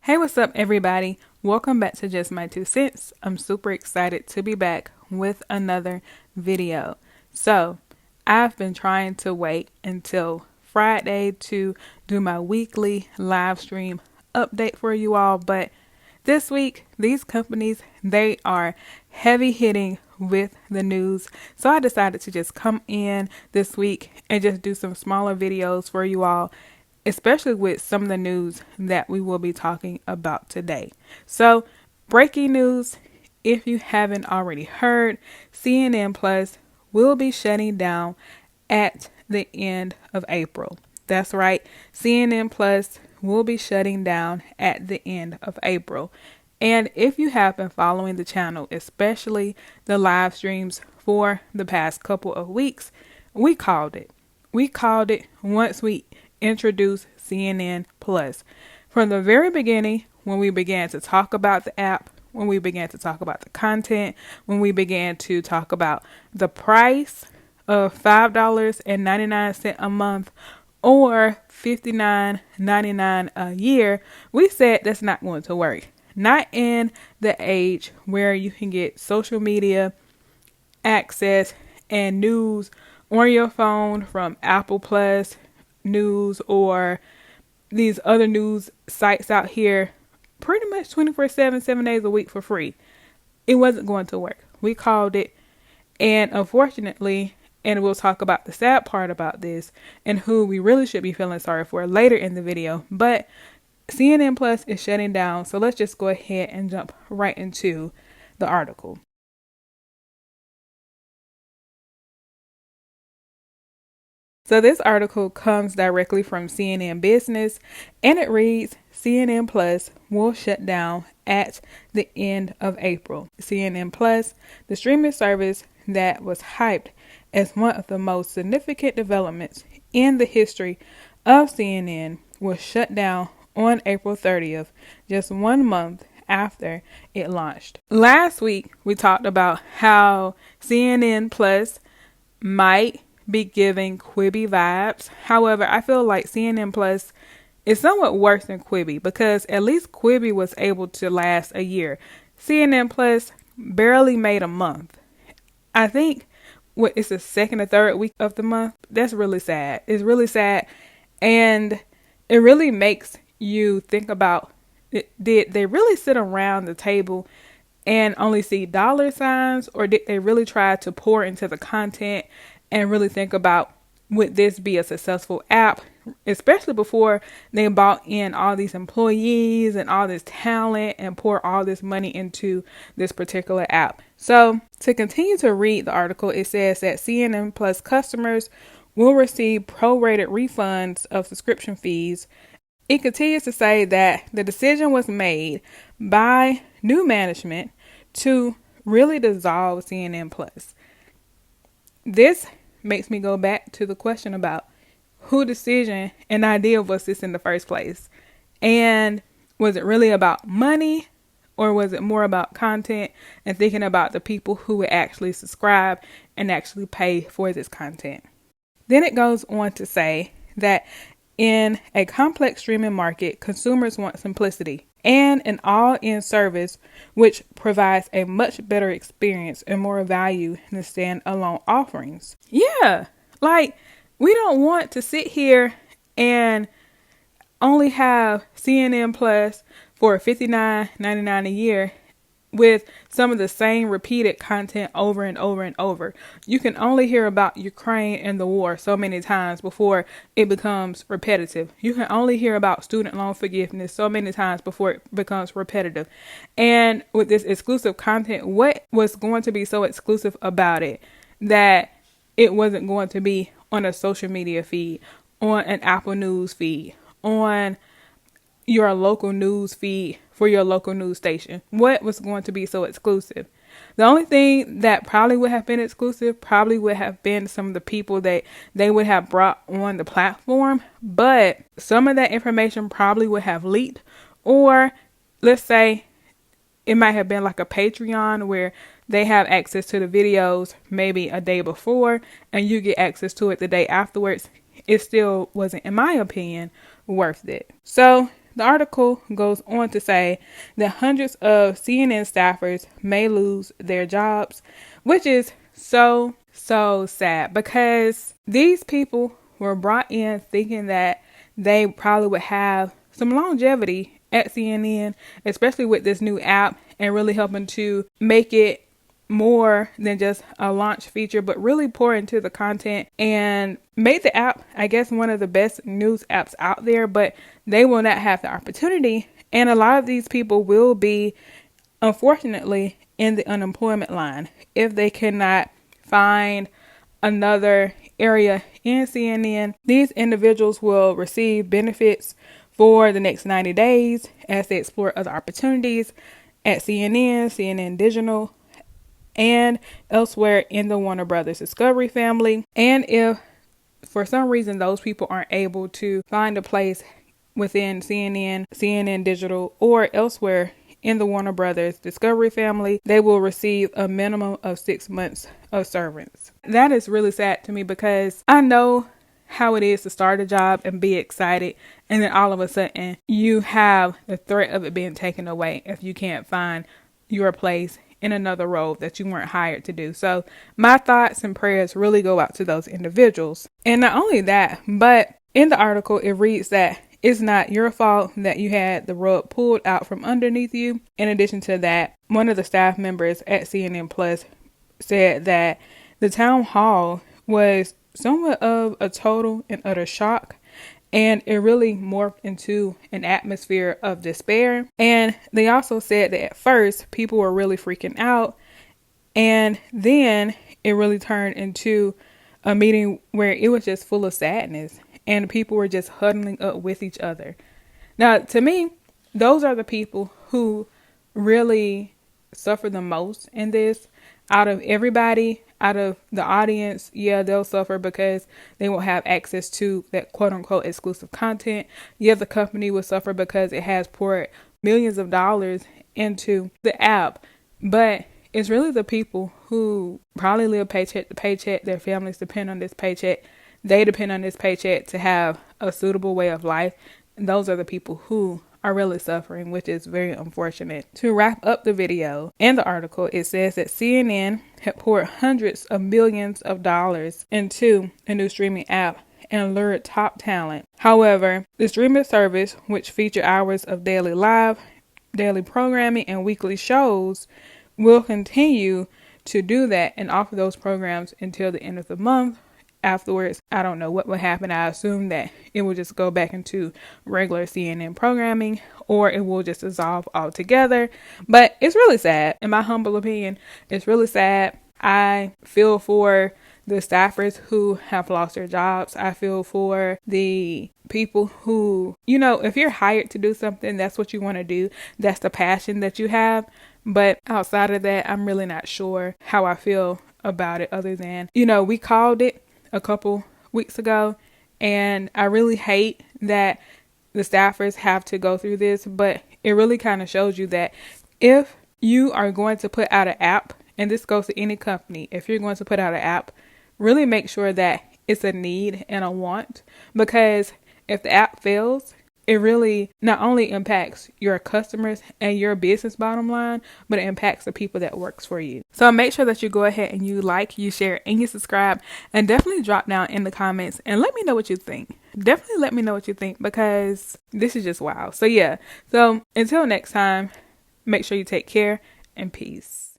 Hey, what's up, everybody? Welcome back to Just My Two Cents. I'm super excited to be back with another video. So, I've been trying to wait until Friday to do my weekly live stream update for you all, but this week, these companies, they are heavy hitting with the news. So I decided to just come in this week and just do some smaller videos for you all, especially with some of the news that we will be talking about today. So, breaking news, if you haven't already heard, CNN Plus will be shutting down at the end of April. That's right, CNN Plus will be shutting down at the end of April. And if you have been following the channel, especially the live streams for the past couple of weeks, we called it. We called it once we introduced CNN Plus. From the very beginning, when we began to talk about the app, when we began to talk about the content, when we began to talk about the price of $5.99 a month or $59.99 a year, we said that's not going to work. Not in the age where you can get social media access and news on your phone from Apple Plus News or these other news sites out here pretty much 24/7, 7 days a week for free. It wasn't going to work. We called it, and unfortunately, and we'll talk about the sad part about this and who we really should be feeling sorry for later in the video, but CNN Plus is shutting down, so let's just go ahead and jump right into the article. So this article comes directly from CNN Business, and it reads, CNN Plus will shut down at the end of April. CNN Plus, the streaming service that was hyped as one of the most significant developments in the history of CNN, was shut down on April 30th, just 1 month after it launched. Last week, we talked about how CNN Plus might be giving Quibi vibes. However, I feel like CNN Plus is somewhat worse than Quibi because at least Quibi was able to last a year. CNN Plus barely made a month. I think it's the second or third week of the month. That's really sad. It's really sad. And it really makes you think about, did they really sit around the table and only see dollar signs, or did they really try to pour into the content and really think about, would this be a successful app, especially before they bought in all these employees and all this talent and pour all this money into this particular app. So to continue to read the article, it says that CNN Plus customers will receive prorated refunds of subscription fees. It continues to say that the decision was made by new management to really dissolve CNN Plus. This makes me go back to the question about who decision and idea was this in the first place? And was it really about money, or was it more about content and thinking about the people who would actually subscribe and actually pay for this content? Then it goes on to say that in a complex streaming market, consumers want simplicity and an all-in service which provides a much better experience and more value than standalone offerings. Yeah, like we don't want to sit here and only have CNN Plus for $59.99 a year with some of the same repeated content over and over and over. You can only hear about Ukraine and the war so many times before it becomes repetitive. You can only hear about student loan forgiveness so many times before it becomes repetitive. And with this exclusive content, what was going to be so exclusive about it that it wasn't going to be on a social media feed, on an Apple News feed, on your local news feed for your local news station? What was going to be so exclusive? The only thing that probably would have been exclusive probably would have been some of the people that they would have brought on the platform, but some of that information probably would have leaked, or let's say it might have been like a Patreon where they have access to the videos maybe a day before and you get access to it the day afterwards. It still wasn't, in my opinion, worth it. So the article goes on to say that hundreds of CNN staffers may lose their jobs, which is so sad, because these people were brought in thinking that they probably would have some longevity at CNN, especially with this new app, and really helping to make it more than just a launch feature, but really pour into the content and make the app, I guess, one of the best news apps out there. But they will not have the opportunity, and a lot of these people will be, unfortunately, in the unemployment line if they cannot find another area in CNN. These individuals will receive benefits for the next 90 days as they explore other opportunities at CNN, CNN Digital, and elsewhere in the Warner Brothers Discovery family. And if for some reason those people aren't able to find a place within CNN, CNN Digital, or elsewhere in the Warner Brothers Discovery family, they will receive a minimum of 6 months of severance. That is really sad to me, because I know how it is to start a job and be excited, and then all of a sudden you have the threat of it being taken away if you can't find your place in another role that you weren't hired to do. So my thoughts and prayers really go out to those individuals. And not only that, but in the article it reads that it's not your fault that you had the rug pulled out from underneath you. In addition to that, one of the staff members at CNN Plus said that the town hall was somewhat of a total and utter shock, and it really morphed into an atmosphere of despair. And they also said that at first people were really freaking out, and then it really turned into a meeting where it was just full of sadness, and people were just huddling up with each other. Now, to me, those are the people who really suffer the most in this. Out of everybody, out of the audience, yeah, they'll suffer because they won't have access to that quote unquote exclusive content. Yeah, the company will suffer because it has poured millions of dollars into the app. But it's really the people who probably live paycheck to paycheck. Their families depend on this paycheck. They depend on this paycheck to have a suitable way of life. And those are the people who are really suffering, which is very unfortunate. To wrap up the video and the article, it says that CNN had poured hundreds of millions of dollars into a new streaming app and lured top talent. However, the streaming service, which featured hours of daily programming, and weekly shows, will continue to do that and offer those programs until the end of the month. Afterwards, I don't know what will happen. I assume that it will just go back into regular CNN programming, or it will just dissolve altogether. But it's really sad. In my humble opinion, it's really sad. I feel for the staffers who have lost their jobs. I feel for the people who, if you're hired to do something, that's what you want to do. That's the passion that you have. But outside of that, I'm really not sure how I feel about it, other than, we called it a couple weeks ago, and I really hate that the staffers have to go through this, but it really kind of shows you that if you are going to put out an app, and this goes to any company, if you're going to put out an app, really make sure that it's a need and a want, because if the app fails, it really not only impacts your customers and your business bottom line, but it impacts the people that works for you. So make sure that you go ahead and you like, you share, and you subscribe, and definitely drop down in the comments and let me know what you think. Definitely let me know what you think, because this is just wow. So yeah, so until next time, make sure you take care and peace.